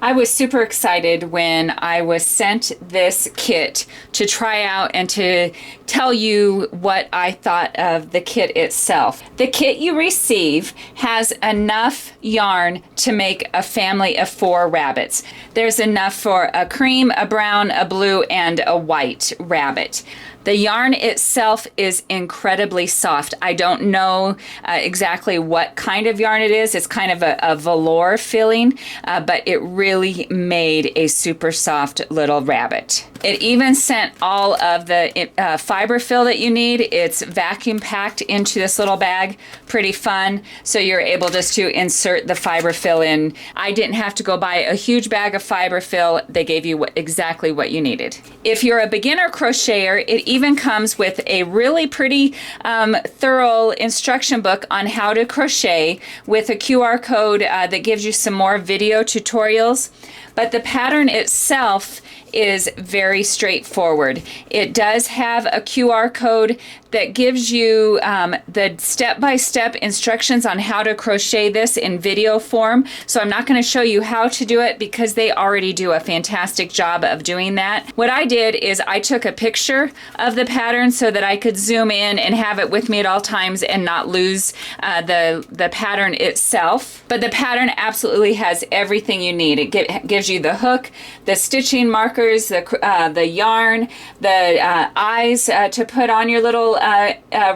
I was super excited when I was sent this kit to try out and to tell you what I thought of the kit itself. The kit you receive has enough yarn to make a family of 4 rabbits. There's enough for a cream, a brown, a blue, and a white rabbit. The yarn itself is incredibly soft. I don't know exactly what kind of yarn it is. It's kind of a velour feeling, but it really made a super soft little rabbit. It even sent all of the fiber fill that you need. It's vacuum packed into this little bag. Pretty fun. So you're able just to insert the fiber fill in. I didn't have to go buy a huge bag of fiber fill. They gave you exactly what you needed. If you're a beginner crocheter, it even comes with a really pretty thorough instruction book on how to crochet with a QR code that gives you some more video tutorials. But the pattern itself is very straightforward. It does have a QR code that gives you the step-by-step instructions on how to crochet this in video form. So I'm not going to show you how to do it because they already do a fantastic job of doing that. What I did is I took a picture of the pattern so that I could zoom in and have it with me at all times and not lose the pattern itself. But the pattern absolutely has everything you need. It gives you the hook, the stitching markers, the yarn, the eyes to put on your little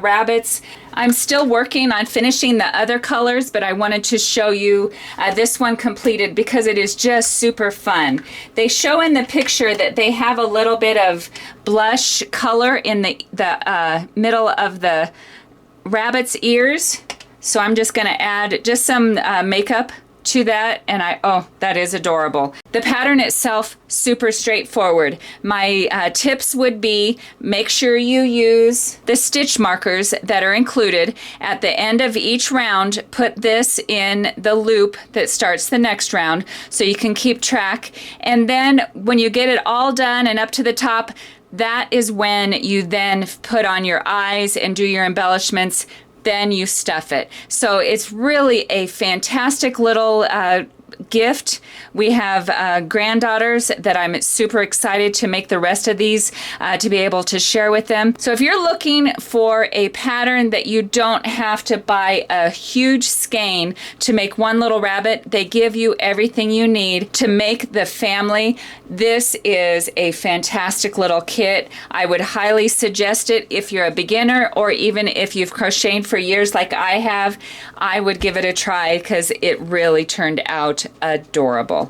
rabbits. I'm still working on finishing the other colors, but I wanted to show you this one completed because it is just super fun. They show in the picture that they have a little bit of blush color in the middle of the rabbit's ears. So I'm just going to add just some makeup to that, and that is adorable. The pattern itself, super straightforward. My tips would be make sure you use the stitch markers that are included at the end of each round. Put this in the loop that starts the next round so you can keep track, and then when you get it all done and up to the top, that is when you then put on your eyes and do your embellishments. Then you stuff it. So it's really a fantastic little gift. We have granddaughters that I'm super excited to make the rest of these to be able to share with them. So if you're looking for a pattern that you don't have to buy a huge skein to make one little rabbit, they give you everything you need to make the family. This is a fantastic little kit. I would highly suggest it if you're a beginner or even if you've crocheted for years like I have. I would give it a try because it really turned out adorable.